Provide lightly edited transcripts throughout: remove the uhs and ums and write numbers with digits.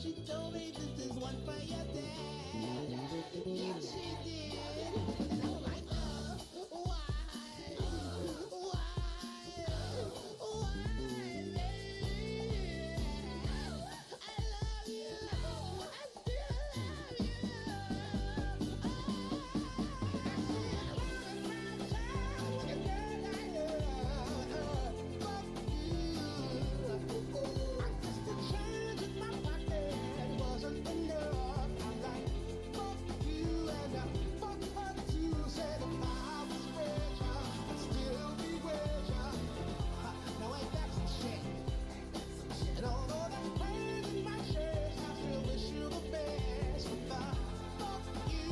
she told me this is one for your dad. Yeah, she did. And I'm like, why? Why? Why? I love you. I still love you. And although that's pain in my chest, I still wish you the best. Fuck you.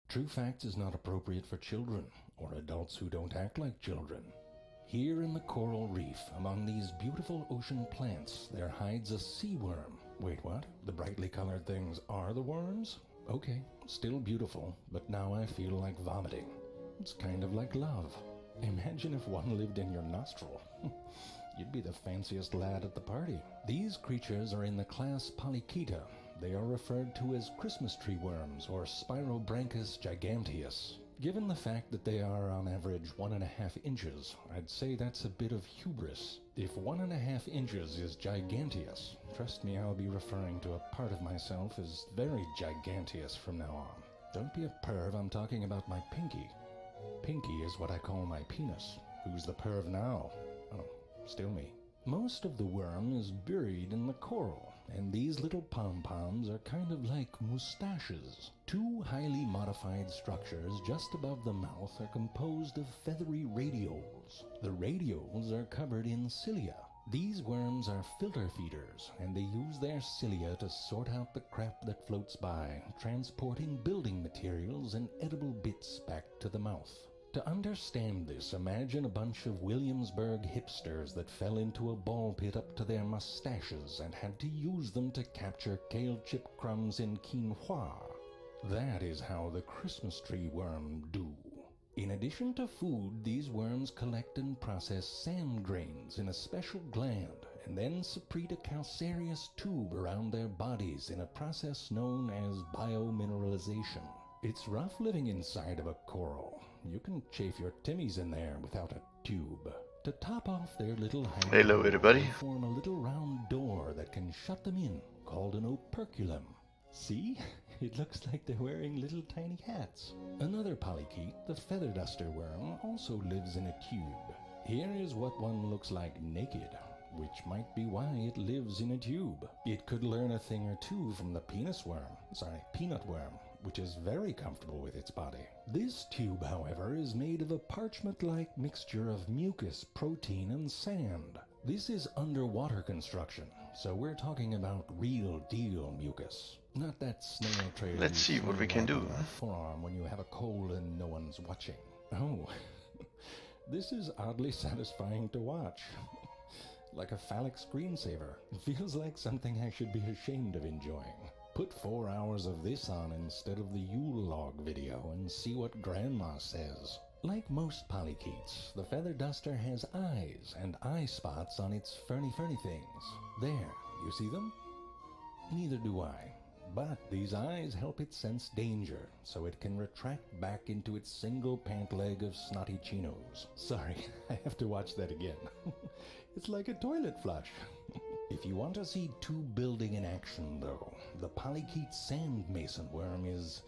True Facts is not appropriate for children or adults who don't act like children. Here in the coral reef, among these beautiful ocean plants, there hides a sea worm. Wait, what? The brightly colored things are the worms? Okay, still beautiful, but now I feel like vomiting. It's kind of like love. Imagine if one lived in your nostril. You'd be the fanciest lad at the party. These creatures are in the class Polychaeta. They are referred to as Christmas tree worms or Spirobranchus giganteus. Given the fact that they are on average 1.5 inches, I'd say that's a bit of hubris. If 1.5 inches is giganteus, trust me, I'll be referring to a part of myself as very giganteus from now on. Don't be a perv, I'm talking about my pinky. Pinky is what I call my penis. Who's the perv now? Oh, still me. Most of the worm is buried in the coral, and these little pom-poms are kind of like mustaches. Two highly modified structures just above the mouth are composed of feathery radioles. The radioles are covered in cilia. These worms are filter feeders, and they use their cilia to sort out the crap that floats by, transporting building materials and edible bits back to the mouth. To understand this, imagine a bunch of Williamsburg hipsters that fell into a ball pit up to their mustaches and had to use them to capture kale chip crumbs in quinoa. That is how the Christmas tree worm do. In addition to food, these worms collect and process sand grains in a special gland and then secrete a calcareous tube around their bodies in a process known as biomineralization. It's rough living inside of a coral. You can chafe your timmies in there without a tube. To top off their little hiding Hello, everybody. they form a little round door that can shut them in, called an operculum. See? It looks like they're wearing little tiny hats. Another polychaete, the feather duster worm, also lives in a tube. Here is what one looks like naked, which might be why it lives in a tube. It could learn a thing or two from the peanut worm, which is very comfortable with its body. This tube, however, is made of a parchment-like mixture of mucus, protein, and sand. This is underwater construction, so we're talking about real deal mucus. Not that snail trail. Let's see what we can do. Forearm when you have a cold and no one's watching. Oh, this is oddly satisfying to watch. Like a phallic screensaver. It feels like something I should be ashamed of enjoying. Put 4 hours of this on instead of the Yule log video and see what Grandma says. Like most polychaetes, the feather duster has eyes and eye spots on its ferny things. There, you see them? Neither do I. But these eyes help it sense danger, so it can retract back into its single pant leg of snotty chinos. Sorry, I have to watch that again. It's like a toilet flush. If you want to see tube building in action, though, the polychaete sand mason worm is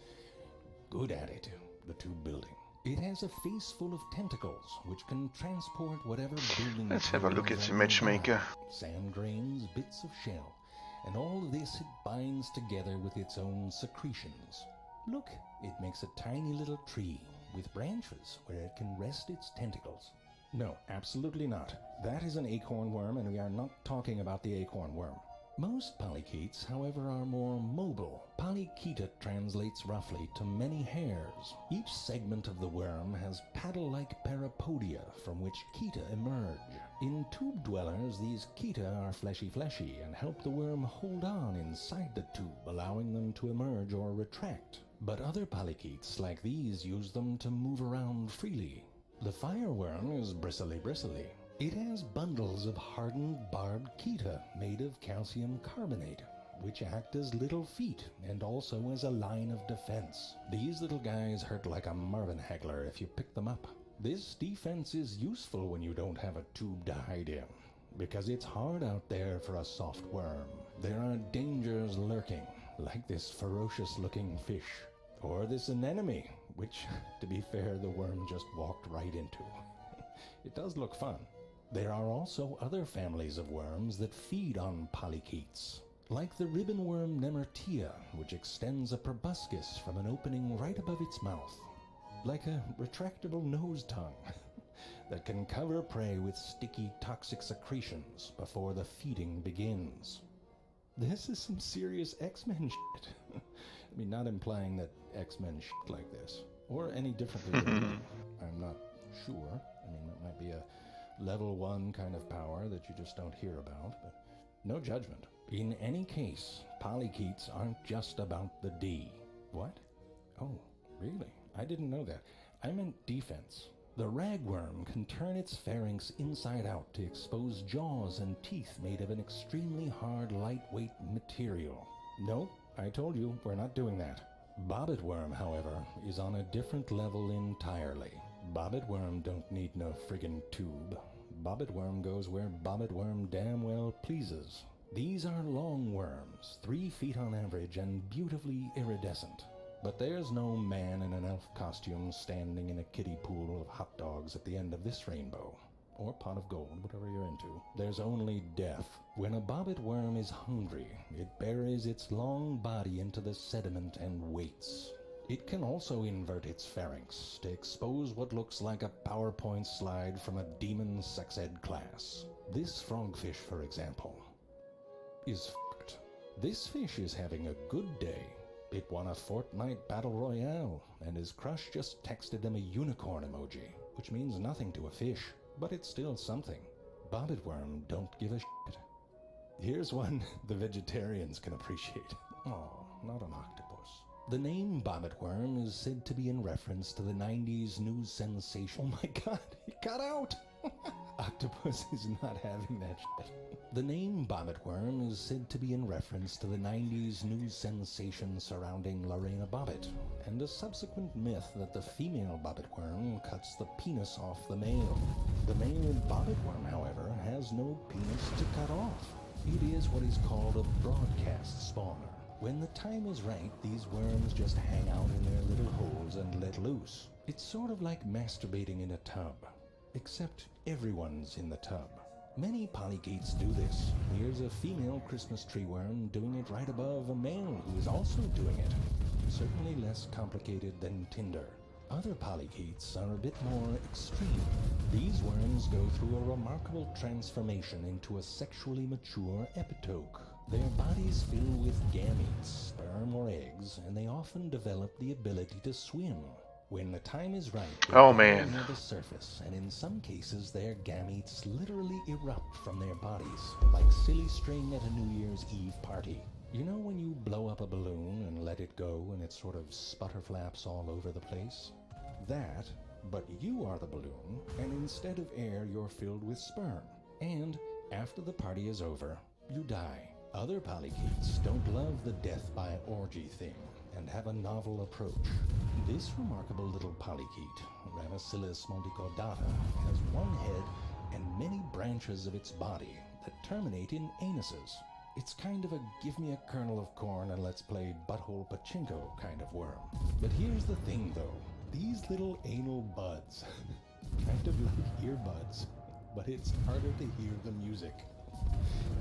good at it, the tube building. It has a face full of tentacles, which can transport whatever building... Let's have a look at the matchmaker. Sand grains, bits of shell, and all this it binds together with its own secretions. Look, it makes a tiny little tree with branches where it can rest its tentacles. No, absolutely not. That is an acorn worm, and we are not talking about the acorn worm. Most polychaetes, however, are more mobile. Polychaeta translates roughly to many hairs. Each segment of the worm has paddle-like parapodia from which chaeta emerge. In tube dwellers, these Kita are fleshy and help the worm hold on inside the tube, allowing them to emerge or retract. But other polychaetes like these use them to move around freely. The fireworm is bristly. It has bundles of hardened barbed Kita made of calcium carbonate, which act as little feet and also as a line of defense. These little guys hurt like a Marvin Hagler if you pick them up. This defense is useful when you don't have a tube to hide in, because it's hard out there for a soft worm. There are dangers lurking, like this ferocious-looking fish, or this anemone, which, to be fair, the worm just walked right into. It does look fun. There are also other families of worms that feed on polychaetes, like the ribbon worm Nemertea, which extends a proboscis from an opening right above its mouth, like a retractable nose tongue that can cover prey with sticky toxic secretions before the feeding begins. This is some serious X-Men shit. I mean, not implying that X-Men shit like this, or any differently than we do. I'm not sure. I mean, that might be a level 1 kind of power that you just don't hear about, but no judgment. In any case, polychaetes aren't just about the D. What? Oh, really? I didn't know that. I meant defense. The ragworm can turn its pharynx inside out to expose jaws and teeth made of an extremely hard, lightweight material. Nope, I told you, we're not doing that. Bobbit worm, however, is on a different level entirely. Bobbit worm don't need no friggin' tube. Bobbit worm goes where bobbit worm damn well pleases. These are long worms, 3 feet on average and beautifully iridescent. But there's no man in an elf costume standing in a kiddie pool of hot dogs at the end of this rainbow. Or pot of gold, whatever you're into. There's only death. When a bobbit worm is hungry, it buries its long body into the sediment and waits. It can also invert its pharynx to expose what looks like a PowerPoint slide from a demon sex ed class. This frogfish, for example, is f***ed. This fish is having a good day. It won a Fortnite Battle Royale, and his crush just texted him a unicorn emoji, which means nothing to a fish, but it's still something. Bobbit worm don't give a shit. Here's one the vegetarians can appreciate. Oh, not an octopus. The name bobbit worm is said to be in reference to the 90s news sensation. Oh my god, it got out! Octopus is not having that shit. The name bobbit worm is said to be in reference to the 90s news sensation surrounding Lorena Bobbitt, and a subsequent myth that the female bobbit worm cuts the penis off the male. The male bobbit worm, however, has no penis to cut off. It is what is called a broadcast spawner. When the time is right, these worms just hang out in their little holes and let loose. It's sort of like masturbating in a tub, except everyone's in the tub. Many polychaetes do this. Here's a female Christmas tree worm doing it right above a male who is also doing it. Certainly less complicated than Tinder. Other polychaetes are a bit more extreme. These worms go through a remarkable transformation into a sexually mature epitoke. Their bodies fill with gametes, sperm or eggs, and they often develop the ability to swim. When the time is right, they gather near the surface, and in some cases their gametes literally erupt from their bodies, like silly string at a New Year's Eve party. You know when you blow up a balloon and let it go and it sort of sputterflaps all over the place? That, but you are the balloon, and instead of air you're filled with sperm. And after the party is over, you die. Other polychaetes don't love the death by orgy thing, and have a novel approach. This remarkable little polychaete, Ramacillus multicordata, has one head and many branches of its body that terminate in anuses. It's kind of a give me a kernel of corn and let's play butthole pachinko kind of worm. But here's the thing though, these little anal buds, kind of like earbuds, but it's harder to hear the music.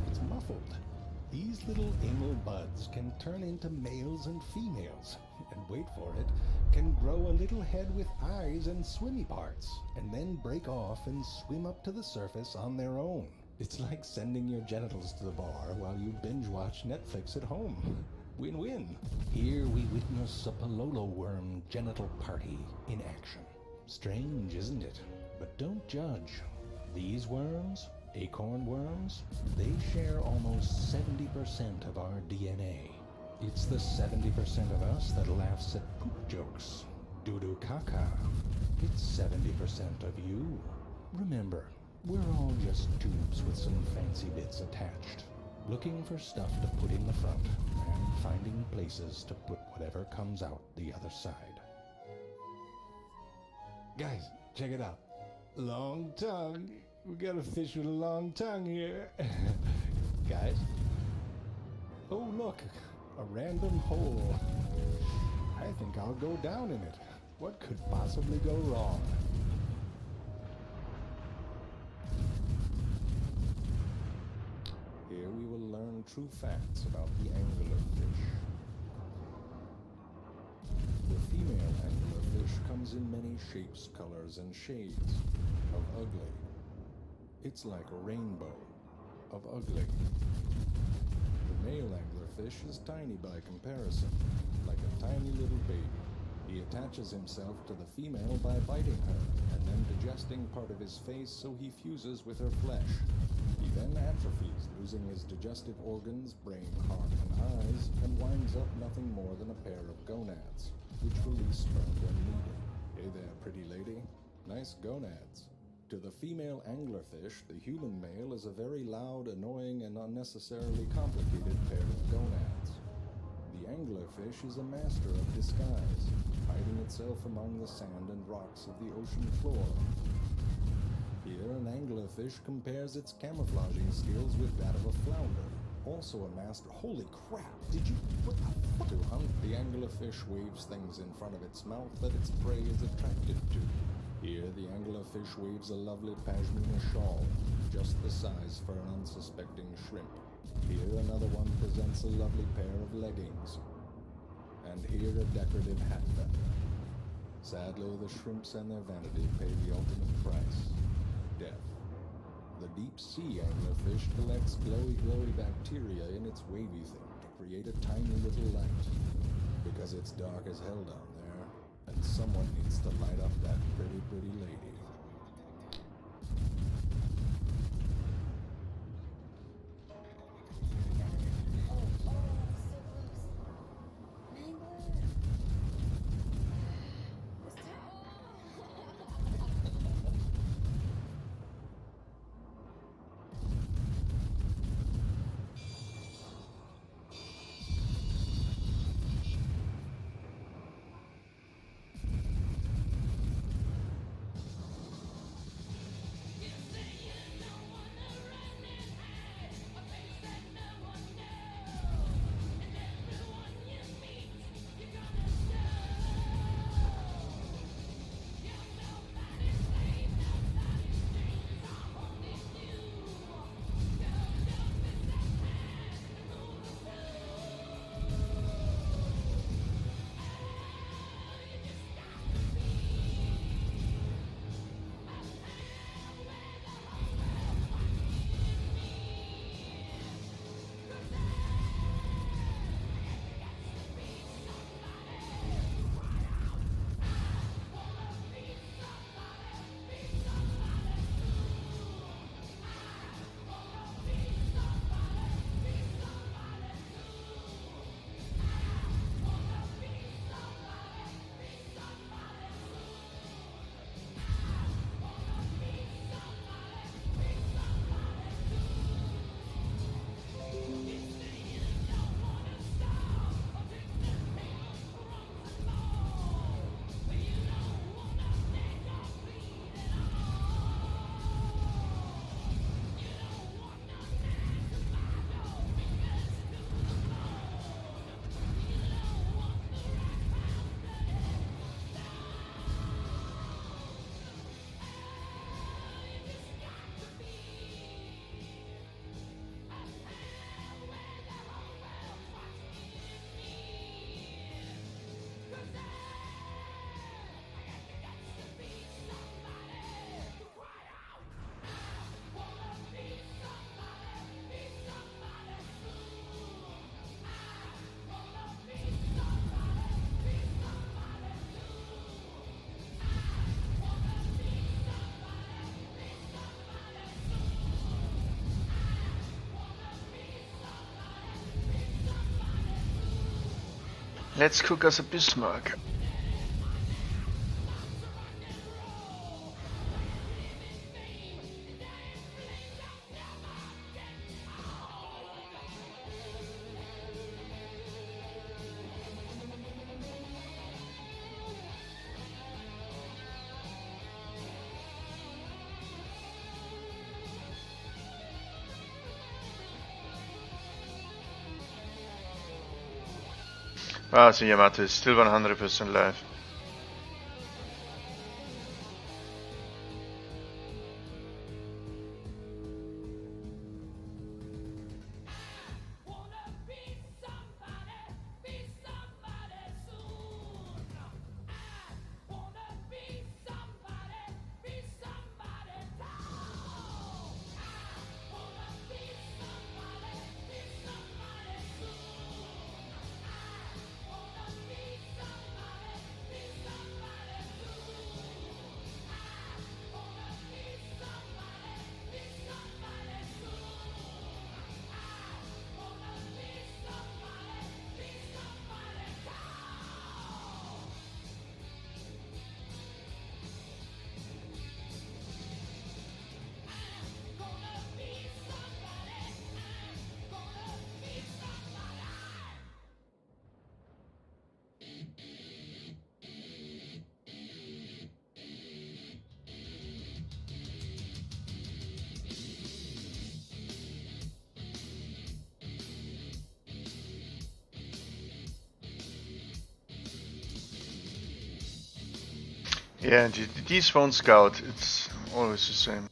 It's muffled. These little anal buds can turn into males and females, and wait for it, can grow a little head with eyes and swimmy parts, and then break off and swim up to the surface on their own. It's like sending your genitals to the bar while you binge watch Netflix at home. Win-win. Here we witness a Pololo worm genital party in action. Strange, isn't it? But don't judge. These worms, acorn worms, they share almost 70% of our DNA. It's the 70% of us that laughs at poop jokes. Doo-doo caca. It's 70% of you. Remember, we're all just tubes with some fancy bits attached, looking for stuff to put in the front and finding places to put whatever comes out the other side. Guys, check it out. Long tongue. We got a fish with a long tongue here. Guys. Oh, look. A random hole. I think I'll go down in it. What could possibly go wrong? Here we will learn true facts about the anglerfish. The female anglerfish comes in many shapes, colors, and shades of ugly. It's like a rainbow of ugly. The male anglerfish is tiny by comparison, like a tiny little baby. He attaches himself to the female by biting her, and then digesting part of his face so he fuses with her flesh. He then atrophies, losing his digestive organs, brain, heart, and eyes, and winds up nothing more than a pair of gonads, which release sperm when needed. Hey there, pretty lady. Nice gonads. To the female anglerfish, the human male is a very loud, annoying, and unnecessarily complicated pair of gonads. The anglerfish is a master of disguise, hiding itself among the sand and rocks of the ocean floor. Here, an anglerfish compares its camouflaging skills with that of a flounder. Also a master— Holy crap! Did you— What the fuck? To hunt, the anglerfish waves things in front of its mouth that its prey is attracted to. Here, the anglerfish waves a lovely pashmina shawl, just the size for an unsuspecting shrimp. Here, another one presents a lovely pair of leggings. And here, a decorative hat feather. Sadly, the shrimps and their vanity pay the ultimate price: death. The deep-sea anglerfish collects glowy bacteria in its wavy thing to create a tiny little light. Because it's dark as hell down there, and someone needs to light up that pretty lady. Let's cook us a Bismarck. Ah, so Yamato is still 100% live. Yeah, these won't scout, it's always the same.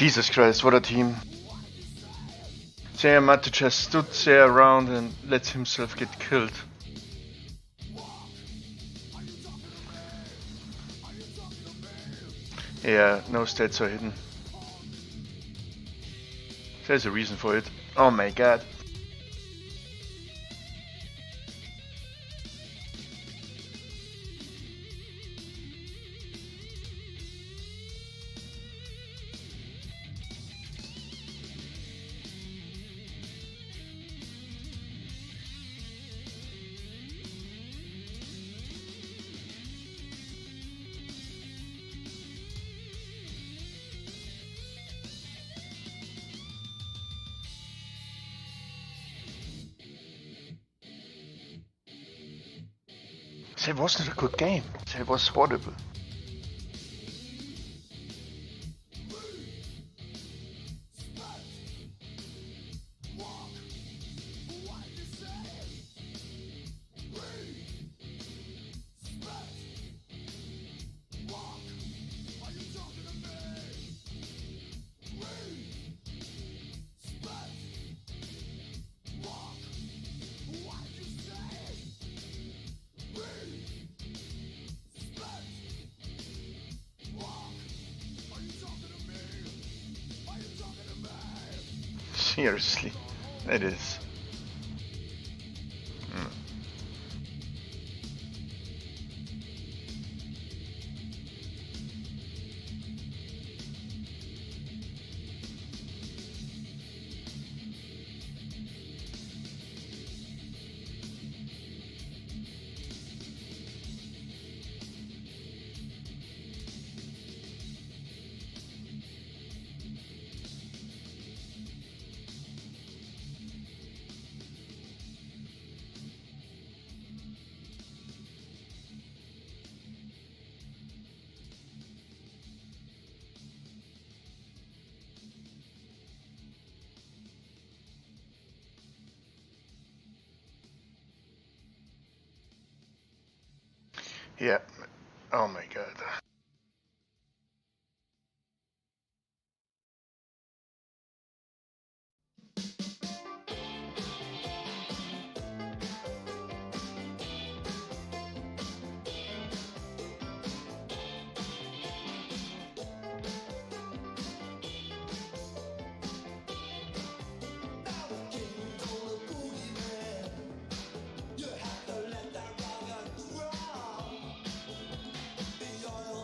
Jesus Christ, what a team. Yamato just stood there around and let himself get killed. Yeah, no stats are hidden. There's a reason for it. Oh my god. So it wasn't a good game. So it was swatable. Seriously, it is. Yeah. Oh my god. You have to let that rock and roll. The oil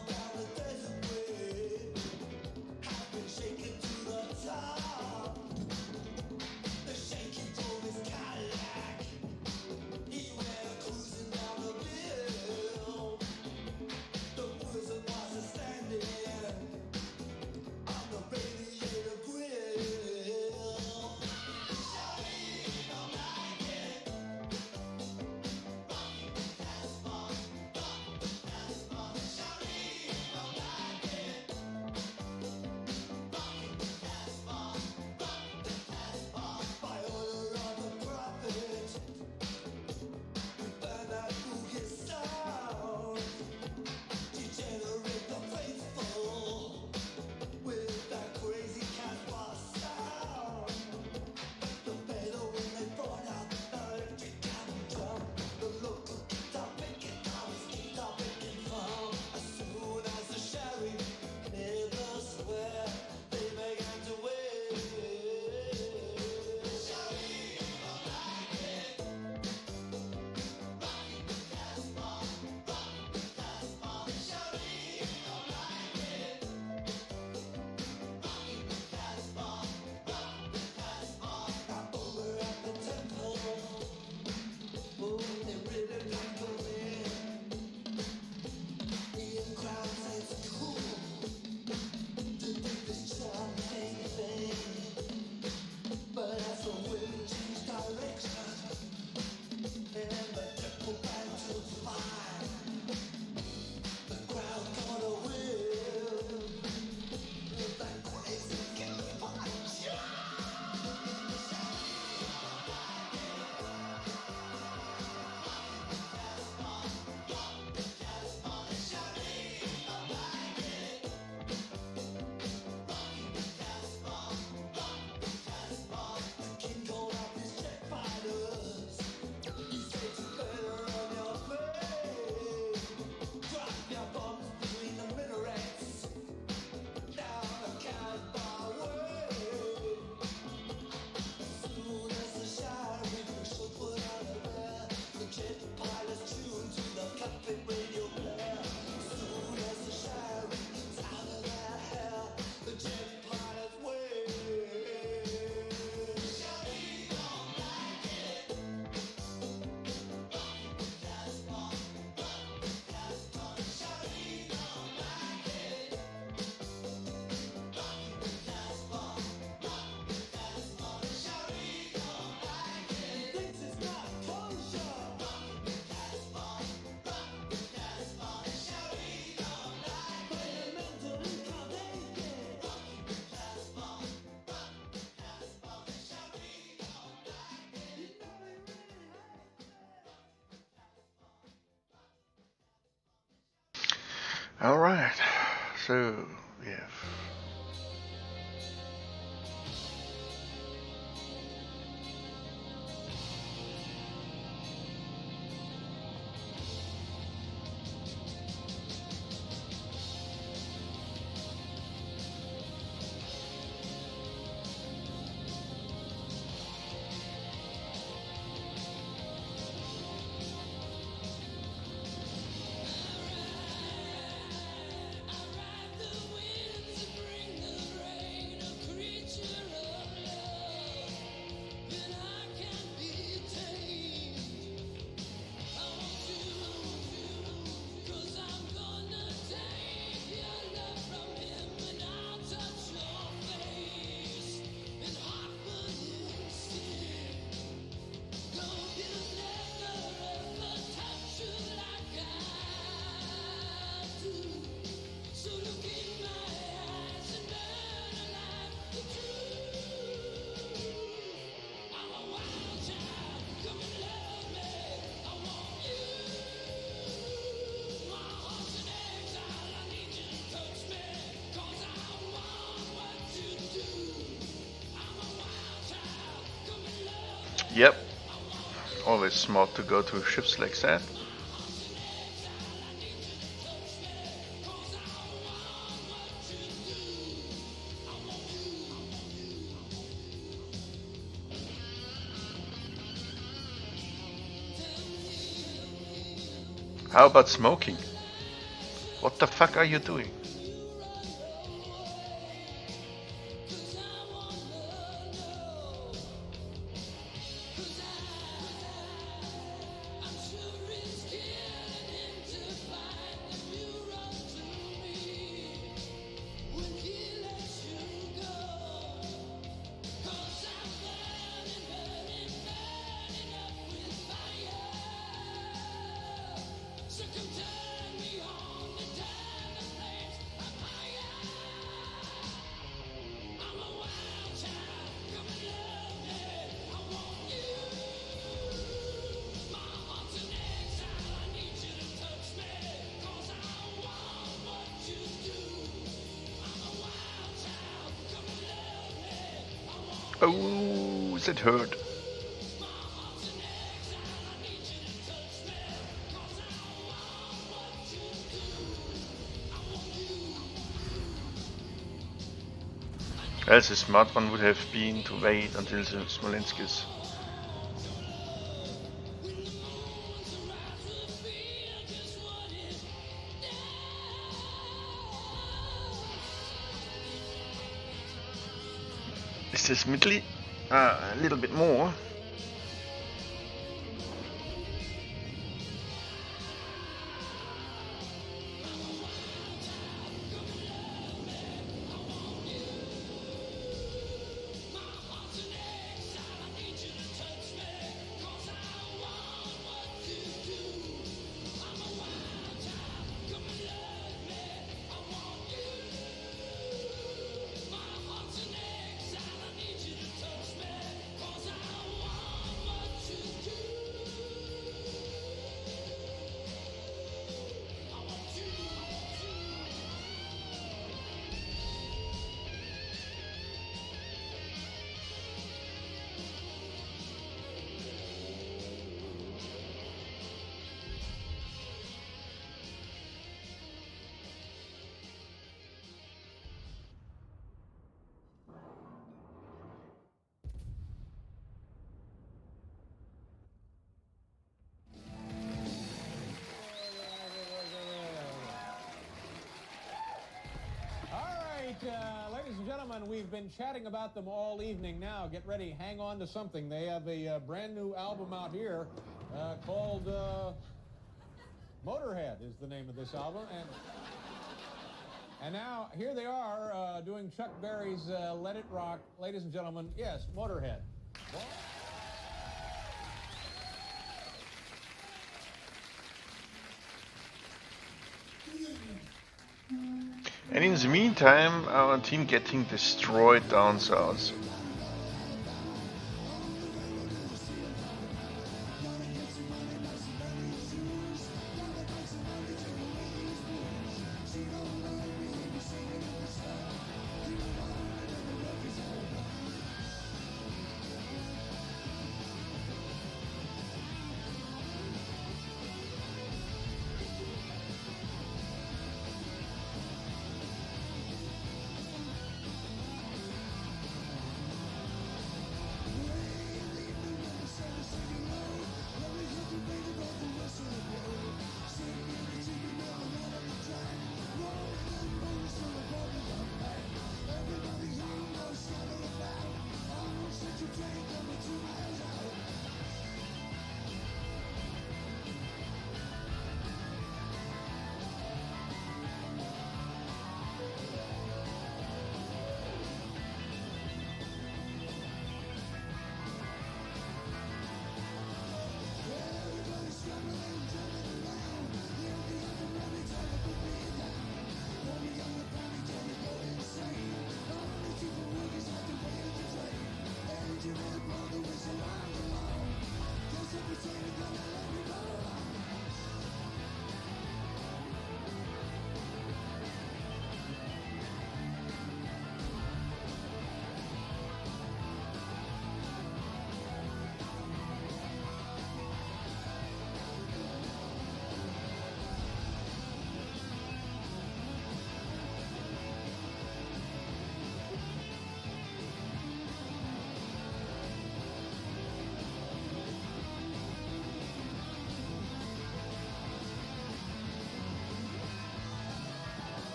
Alright, so we have Yep. Always smart to go to ships like that. How about smoking? What the fuck are you doing? Oh, that hurt. Else a smart one would have been to wait until the Smolensk is. Is this middly? A little bit more. Ladies and gentlemen, we've been chatting about them all evening now. Get ready, hang on to something. They have a brand new album out here called Motorhead is the name of this album. And now here they are doing Chuck Berry's Let It Rock. Ladies and gentlemen, yes, Motorhead. And in the meantime, our team getting destroyed down south.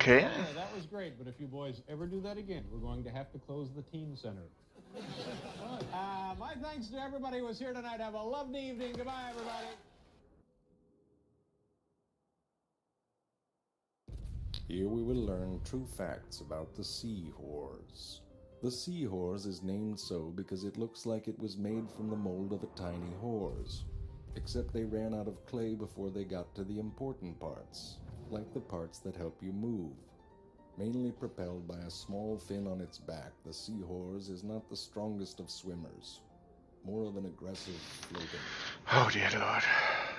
Okay. Yeah, that was great, but if you boys ever do that again, we're going to have to close the teen center. My thanks to everybody who was here tonight. Have a lovely evening. Goodbye, everybody. Here we will learn true facts about the seahorse. The seahorse is named so because it looks like it was made from the mold of a tiny horse. Except they ran out of clay before they got to the important parts, like the parts that help you move. Mainly propelled by a small fin on its back, the seahorse is not the strongest of swimmers, more of an aggressive floater. Oh dear Lord.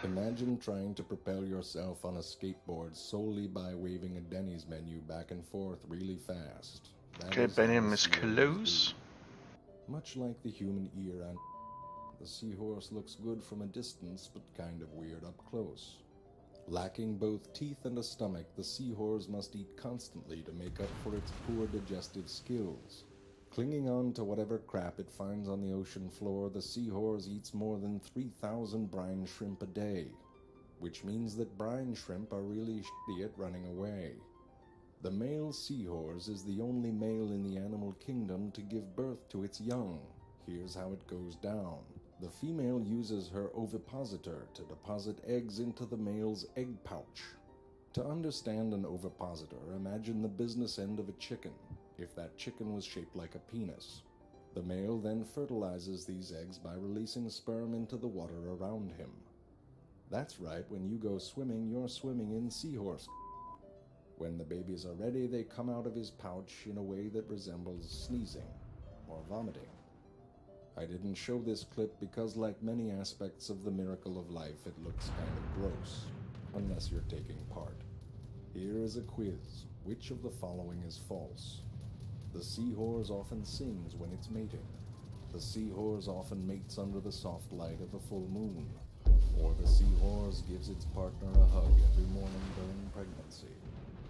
Imagine trying to propel yourself on a skateboard solely by waving a Denny's menu back and forth really fast. Okay, Benjamin is close. Much like the human ear, and the seahorse looks good from a distance but kind of weird up close. Lacking both teeth and a stomach, the seahorse must eat constantly to make up for its poor digestive skills. Clinging on to whatever crap it finds on the ocean floor, the seahorse eats more than 3,000 brine shrimp a day, which means that brine shrimp are really shitty at running away. The male seahorse is the only male in the animal kingdom to give birth to its young. Here's how it goes down. The female uses her ovipositor to deposit eggs into the male's egg pouch. To understand an ovipositor, imagine the business end of a chicken, if that chicken was shaped like a penis. The male then fertilizes these eggs by releasing sperm into the water around him. That's right, when you go swimming, you're swimming in seahorse. When the babies are ready, they come out of his pouch in a way that resembles sneezing or vomiting. I didn't show this clip because, like many aspects of the miracle of life, it looks kind of gross, unless you're taking part. Here is a quiz. Which of the following is false? The seahorse often sings when it's mating. The seahorse often mates under the soft light of a full moon. Or the seahorse gives its partner a hug every morning during pregnancy.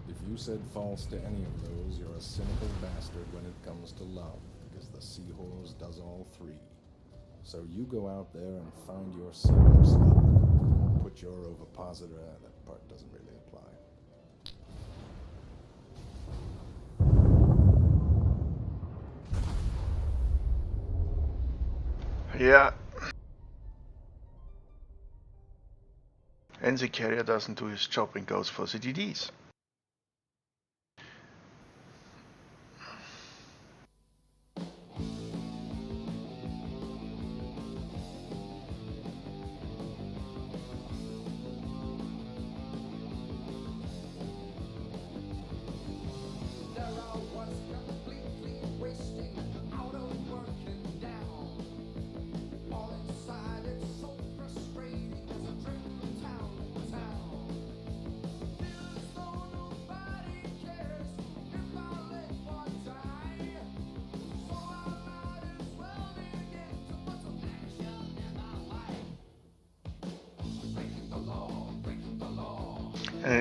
If you said false to any of those, you're a cynical bastard when it comes to love, because the seahorse does all three. So you go out there and find your seahorse lover. Put your ovipositor, that part doesn't really apply. Yeah. And the carrier doesn't do his job and goes for the DDs.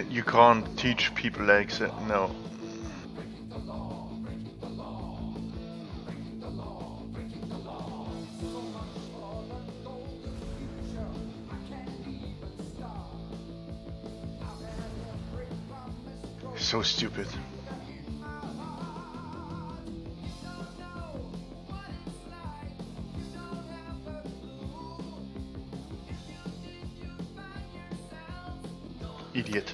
You can't teach people like that, no. So stupid. Idiot.